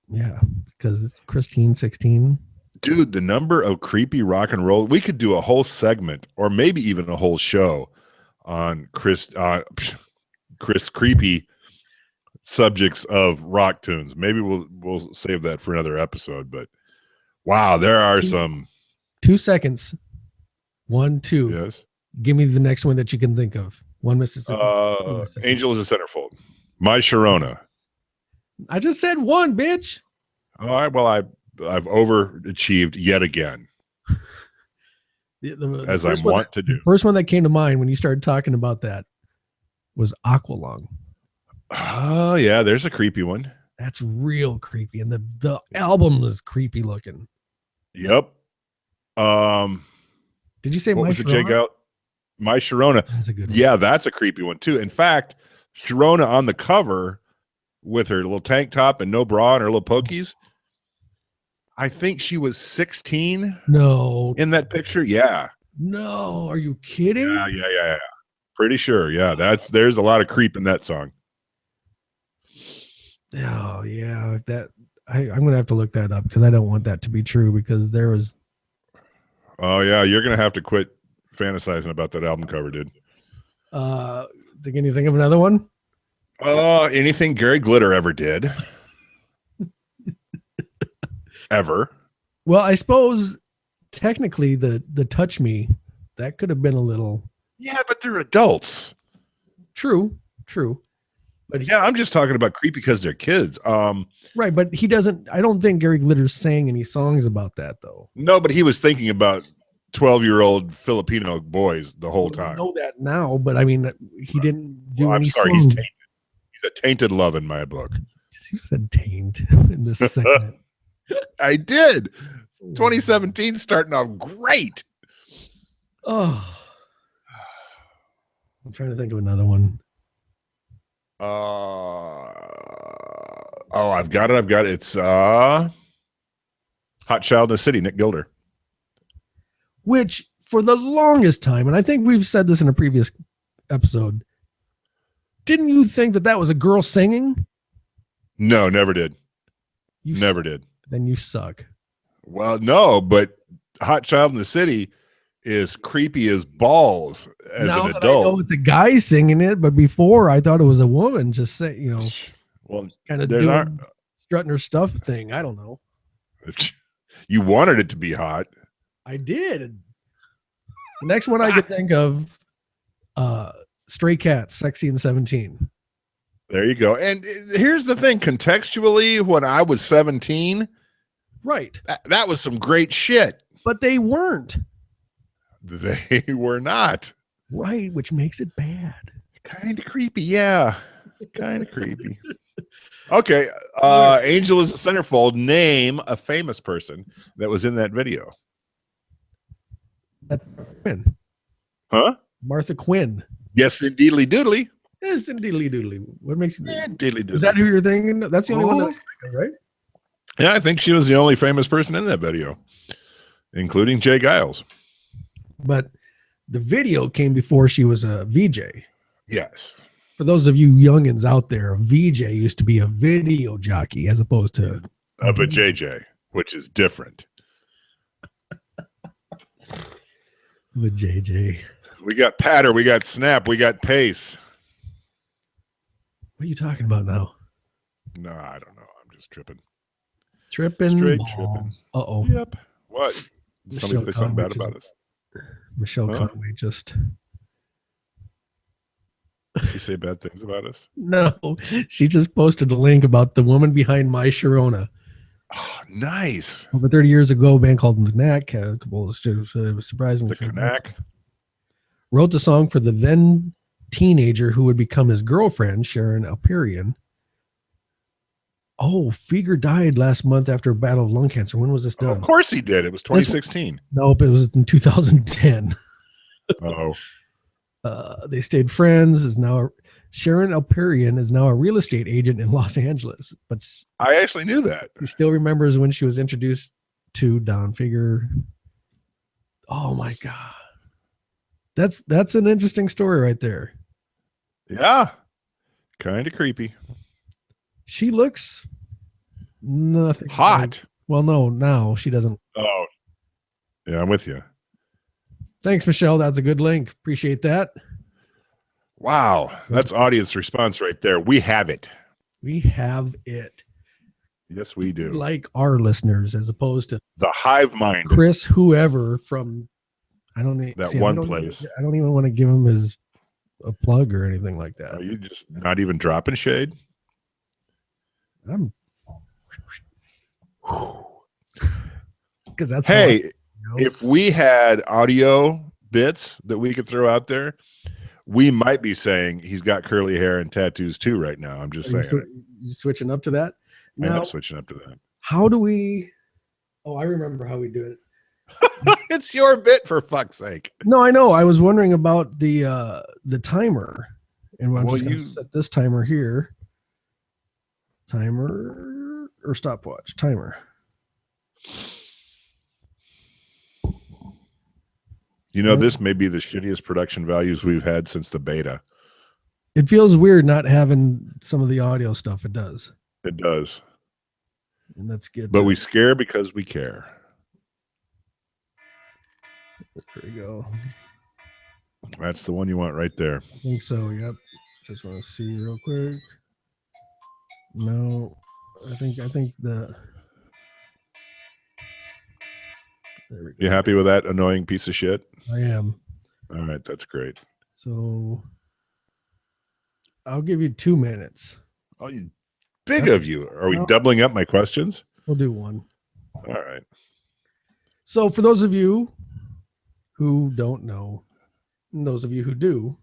Yeah, because it's Christine 16. Dude, the number of creepy rock and roll. We could do a whole segment, or maybe even a whole show on Chris creepy subjects of rock tunes. Maybe we'll save that for another episode. But wow, there are some. 2 seconds. 1, 2. Yes. Give me the next one that you can think of. One Mississippi. Angel is a centerfold. My Sharona. I just said one, bitch. All right. Well, I've overachieved yet again, as I want to do. The first one that came to mind when you started talking about that was Aqualung. Oh yeah, there's a creepy one. That's real creepy, and the album is creepy looking. Yep. Did you say what was it, Jake out? My Sharona. That's a good one. Yeah, that's a creepy one too. In fact, Sharona on the cover with her little tank top and no bra and her little pokies. I think she was 16. No. In that picture, yeah. No, are you kidding? Yeah. Pretty sure. Yeah, there's a lot of creep in that song. Oh yeah, I'm gonna have to look that up because I don't want that to be true because there was. Oh yeah, you're gonna have to quit fantasizing about that album cover, dude. Can you think of another one? Anything Gary Glitter ever did. Ever. Well, I suppose technically the Touch Me, that could have been a little. Yeah, but they're adults. True. But yeah, I'm just talking about creepy because they're kids. Right, but he doesn't. I don't think Gary Glitter sang any songs about that though. No, but he was thinking about 12-year-old Filipino boys the whole time. I know that now, but I mean, he didn't do any. I'm sorry, he's tainted. He's a tainted love in my book. You said taint in this segment. I did. 2017 starting off great. Oh, I'm trying to think of another one. I've got it. It's Hot Child in the City, Nick Gilder. Which for the longest time, and I think we've said this in a previous episode, didn't you think that was a girl singing? No, never did. Never did. Then you suck. Well, no, but Hot Child in the City is creepy as balls as now an adult. I know it's a guy singing it, but before I thought it was a woman just saying, well, kind of doing strutting her stuff thing. I don't know. You wanted it to be hot. I did. The next one I could think of, Stray Cats, Sexy and 17. There you go. And here's the thing, contextually, when I was 17, right, that was some great shit. But they weren't. They were not. Right, which makes it bad. Kind of creepy, yeah. Kind of creepy. Okay, Angel is a centerfold. Name a famous person that was in that video. Quinn. Huh? Martha Quinn. Yes, indeedly doodly. Yes, indeedly doodly. What makes you think? Yeah, diddly doodly. Is that who you're thinking? That's the only one that I think of, right? Yeah, I think she was the only famous person in that video, including Jay Giles. But the video came before she was a VJ. Yes. For those of you youngins out there, a VJ used to be a video jockey as opposed to a JJ, which is different. The JJ. We got patter, we got snap, we got pace. What are you talking about now? No, I don't know. I'm just tripping. Tripping. Straight tripping. Uh-oh. Yep. What? Did somebody say something bad about us? Michelle Conway just. Did she say bad things about us? No. She just posted a link about the woman behind My Sharona. Oh, nice. Over 30 years ago, a band called The Knack had a couple of surprisingly. The Knack. Wrote the song for the then teenager who would become his girlfriend, Sharon Alperian. Oh, Feger died last month after a battle of lung cancer. When was this done? Of course he did. It was 2016. Nope, it was in 2010. Oh. They stayed friends. Sharon Alperian is now a real estate agent in Los Angeles. But I actually knew that. He still remembers when she was introduced to Don Feger. Oh my God. That's an interesting story right there. Yeah. Kind of creepy. She looks nothing hot. Like, well, no, now she doesn't. Oh, yeah, I'm with you. Thanks, Michelle. That's a good link. Appreciate that. Wow, that's audience response right there. We have it. We have it. Yes, we do. Like our listeners, as opposed to the hive mind. Chris, whoever from, I don't need that one place. I don't even want to give him a plug or anything like that. Are you just not even dropping shade? I'm because that's hey, if we had audio bits that we could throw out there, we might be saying he's got curly hair and tattoos too right now. I'm just saying. You switching up to that? Now, I'm switching up to that. How do we? Oh, I remember how we do it. It's your bit, for fuck's sake. No, I know. I was wondering about the timer, and I'm just going to set this timer here. Timer or stopwatch? Timer. You know, this may be the shittiest production values we've had since the beta. It feels weird not having some of the audio stuff. It does. It does. And that's good. But we scare because we care. There we go. That's the one you want right there. I think so. Yep. Just want to see real quick. No, I think the. There we go. You happy with that annoying piece of shit? I am. All right, that's great. So I'll give you 2 minutes. Oh, big of you. Are we doubling up my questions? We'll do one. All right. So for those of you who don't know, and those of you who do,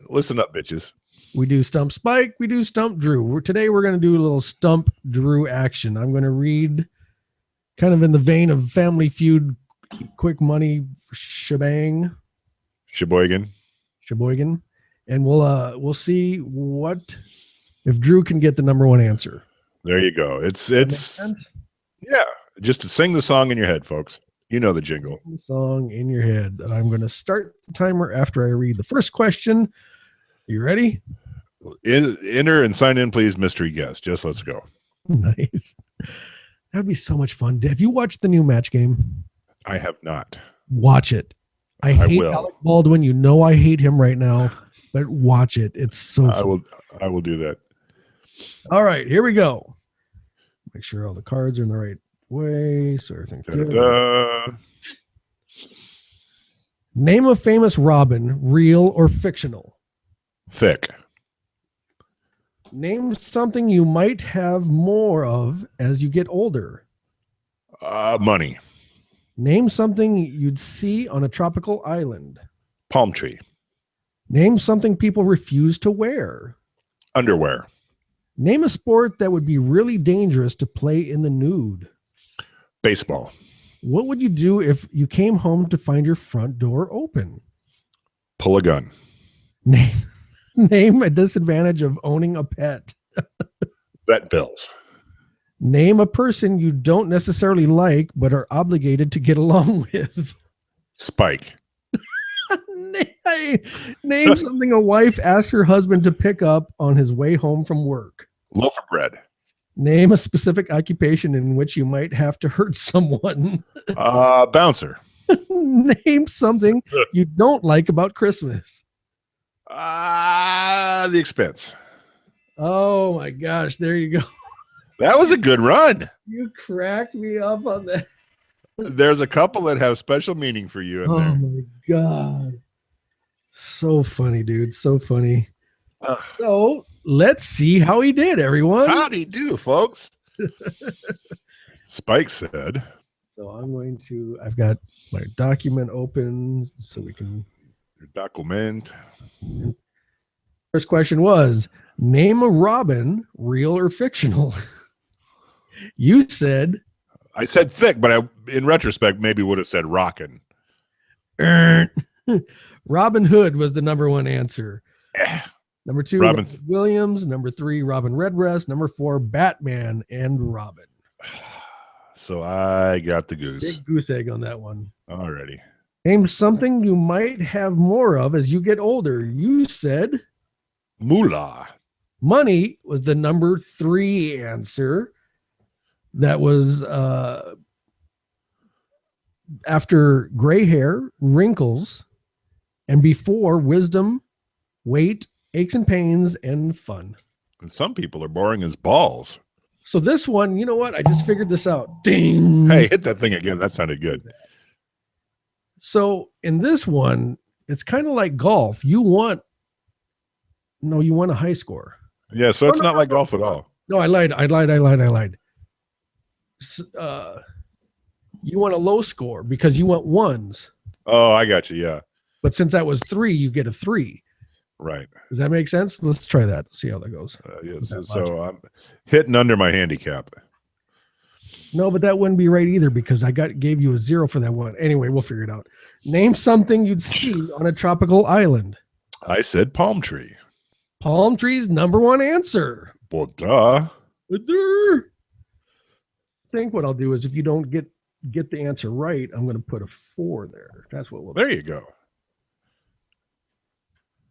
listen up, bitches. We do Stump Spike. We do Stump Drew. Today we're going to do a little Stump Drew action. I'm going to read kind of in the vein of Family Feud, quick money shebang. Sheboygan. And we'll see what if Drew can get the number one answer. There you go. It's yeah. Just to sing the song in your head, folks. You know the jingle. Sing the song in your head. I'm going to start the timer after I read the first question. You ready? Enter and sign in, please, mystery guest. Just let's go. Nice. That would be so much fun. Have you watched the new Match Game? I have not. Watch it. I hate Alec Baldwin. You know I hate him right now, but watch it. It's so fun. I will do that. All right, here we go. Make sure all the cards are in the right way so everything's good. Name a famous Robin, real or fictional? Thick. Name something you might have more of as you get older. Money. Name something you'd see on a tropical island. Palm tree. Name something people refuse to wear. Underwear. Name a sport that would be really dangerous to play in the nude. Baseball. What would you do if you came home to find your front door open? Pull a gun. Name a disadvantage of owning a pet. Vet bills. Name a person you don't necessarily like but are obligated to get along with. Spike. Name something a wife asks her husband to pick up on his way home from work. Loaf of bread. Name a specific occupation in which you might have to hurt someone. Bouncer. Name something you don't like about Christmas. The expense. Oh my gosh, there you go. That was a good run. You cracked me up on that. There's a couple that have special meaning for you in there. Oh my God. So funny, dude. So funny. So let's see how he did, everyone. How'd he do, folks? Spike said. So I've got my document open so we can. Your document. First question was, name a Robin, real or fictional? You said. I said thick, but in retrospect, maybe would have said rockin'. Robin Hood was the number one answer. Number two, Robin Williams. Number three, Robin Redbreast. Number four, Batman and Robin. So I got the goose. Big goose egg on that one. Alrighty. Name something you might have more of as you get older. You said moolah. Money was the number three answer. That was after gray hair, wrinkles, and before wisdom, weight, aches and pains, and fun. And some people are boring as balls. So this one, you know what? I just figured this out. Ding. Hey, hit that thing again. That sounded good. So in this one, it's kind of like golf. You want a high score. Yeah, so it's not like golf at all. No, I lied. You want a low score because you want ones. Oh, I got you. Yeah. But since that was 3, you get a 3. Right. Does that make sense? Let's try that. See how that goes. Yes. So I'm hitting under my handicap. No, but that wouldn't be right either because I gave you a 0 for that one. Anyway, we'll figure it out. Name something you'd see on a tropical island. I said palm tree. Palm tree's number 1 answer. Well, duh. I think what I'll do is if you don't get the answer right, I'm going to put a 4 there. That's what we'll do. There you go.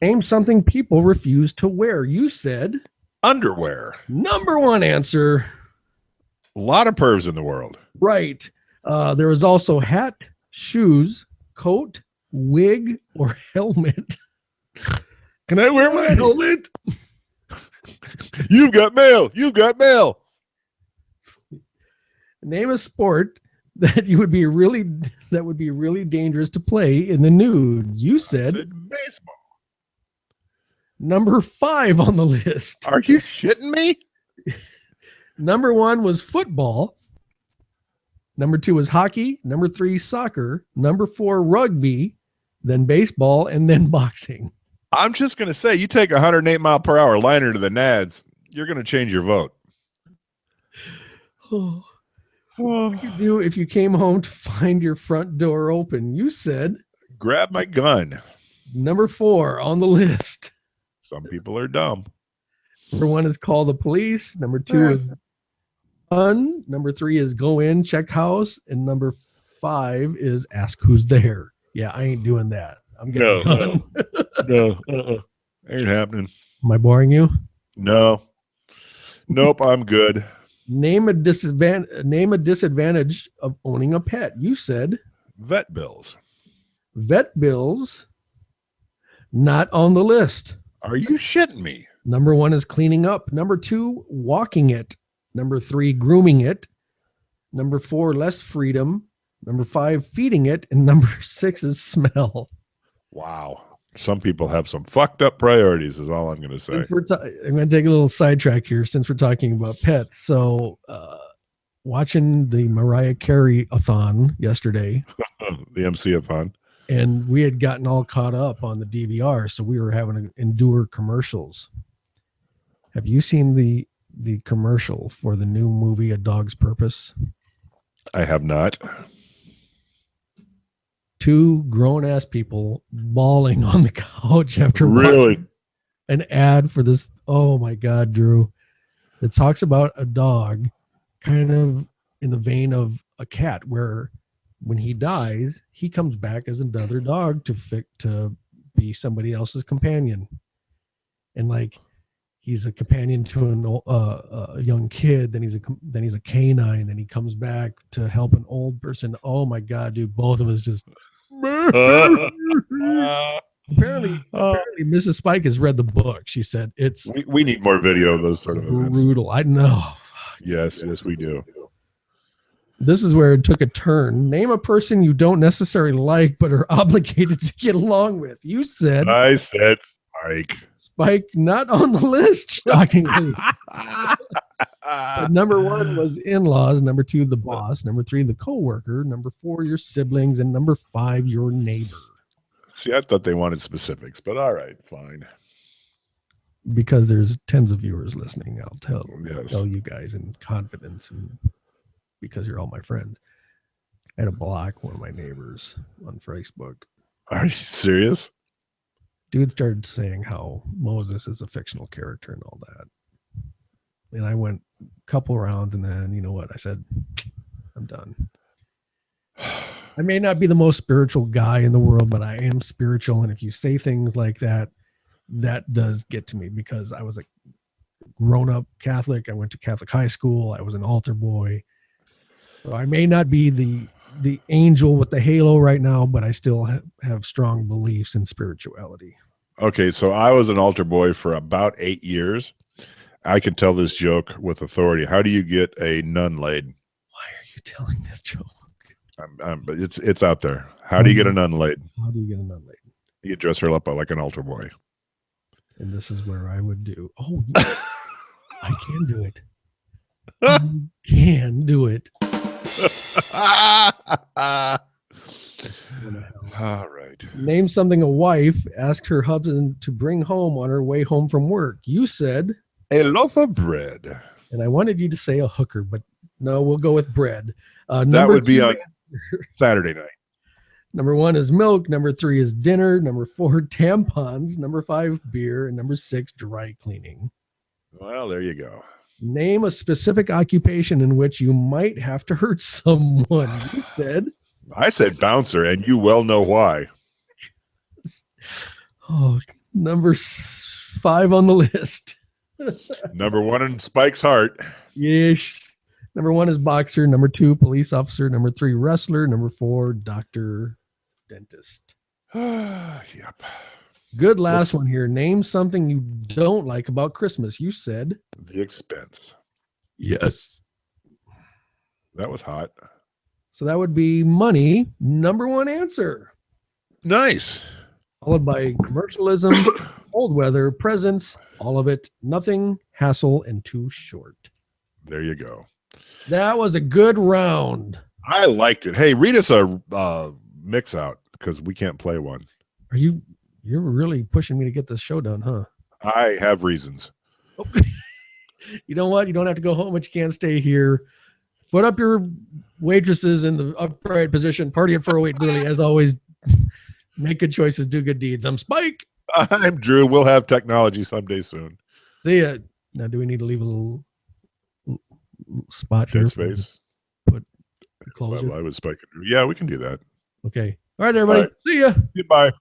Name something people refuse to wear. You said underwear. Number 1 answer. A lot of pervs in the world. Right. There was also hat, shoes, coat, wig, or helmet. Can I wear my helmet? You've got mail. You've got mail. Name a sport that would be really dangerous to play in the nude. You said baseball. Number 5 on the list. Are you shitting me? Number 1 was football. Number 2 was hockey. Number 3, soccer. Number 4, rugby. Then baseball, and then boxing. I'm just going to say, you take 108 mile per hour liner to the nads, you're going to change your vote. What would you do if you came home to find your front door open? You said, grab my gun. Number 4 on the list. Some people are dumb. Number 1 is call the police. Number 2 is run. Number 3 is go in, check house. And number 5 is ask who's there. Yeah, I ain't doing that. I'm getting gun. No. Ain't happening. Am I boring you? No. Nope, I'm good. Name a disadvantage of owning a pet. You said vet bills. Vet bills, not on the list. Are you shitting me? Number 1 is cleaning up. Number 2, walking it. Number 3, grooming it. Number 4, less freedom. Number 5, feeding it. And number 6 is smell. Wow. Some people have some fucked up priorities is all I'm going to say. I'm going to take a little sidetrack here since we're talking about pets. So watching the Mariah Carey-a-thon yesterday. The MC-a-thon. And we had gotten all caught up on the DVR, so we were having to endure commercials. Have you seen the commercial for the new movie A Dog's Purpose? I have not. 2 grown-ass people bawling on the couch after really an ad for this. Oh my God, Drew. It talks about a dog kind of in the vein of a cat where when he dies, he comes back as another dog to be somebody else's companion. And like, he's a companion to a young kid. Then he's a canine. Then he comes back to help an old person. Oh my God, dude! Both of us just. Apparently, Mrs. Spike has read the book. She said it's. We need more video of those sort of brutal. I know. Yes, we do. This is where it took a turn. Name a person you don't necessarily like, but are obligated to get along with. You said. I said Spike. Spike, not on the list, shockingly. But number 1 was in-laws. Number 2, the boss. Number 3, the coworker. Number 4, your siblings. And number 5, your neighbor. See, I thought they wanted specifics, but all right, fine. Because there's tens of viewers listening, I'll tell you guys in confidence, and because you're all my friends. I had to block one of my neighbors on Facebook. Are you serious? Dude started saying how Moses is a fictional character and all that. And I went a couple rounds, and then, you know what? I said, I'm done. I may not be the most spiritual guy in the world, but I am spiritual. And if you say things like that, that does get to me, because I was a grown-up Catholic. I went to Catholic high school. I was an altar boy. So I may not be the angel with the halo right now, but I still have strong beliefs in spirituality. Okay, so I was an altar boy for about 8 years. I can tell this joke with authority. How do you get a nun laid? Why are you telling this joke? But it's out there. How do you get a nun laid? How do you get a nun laid? You dress her up like an altar boy. And this is where I would do. Oh, I can do it. I can do it. All right. Name something a wife asked her husband to bring home on her way home from work. You said a loaf of bread. And I wanted you to say a hooker, but no, we'll go with bread. That would be on Saturday night. Number 1 is milk. Number 3 is dinner. Number 4, tampons. Number 5, beer. And number 6, dry cleaning. Well, there you go. Name a specific occupation in which you might have to hurt someone. You said. I said bouncer, and you well know why. Oh, number 5 on the list. Number 1 in Spike's heart. Yeesh. Number 1 is boxer. Number 2, police officer. Number 3, wrestler. Number 4, doctor, dentist. Yep. Good last one here. Name something you don't like about Christmas. You said the expense. Yes. That was hot. So that would be money. Number 1 answer. Nice. Followed by commercialism, old weather, presents, all of it, nothing, hassle, and too short. There you go. That was a good round. I liked it. Hey, read us a mix out because we can't play one. You're really pushing me to get this show done, huh? I have reasons. You know what? You don't have to go home, but you can't stay here. Put up your waitresses in the upright position. Party at 408 Burley. As always, make good choices, do good deeds. I'm Spike. I'm Drew. We'll have technology someday soon. See ya. Now, do we need to leave a little spot Dead here? Space. Put closer. Well, I was Spike. Yeah, we can do that. Okay. All right, everybody. All right. See ya. Goodbye.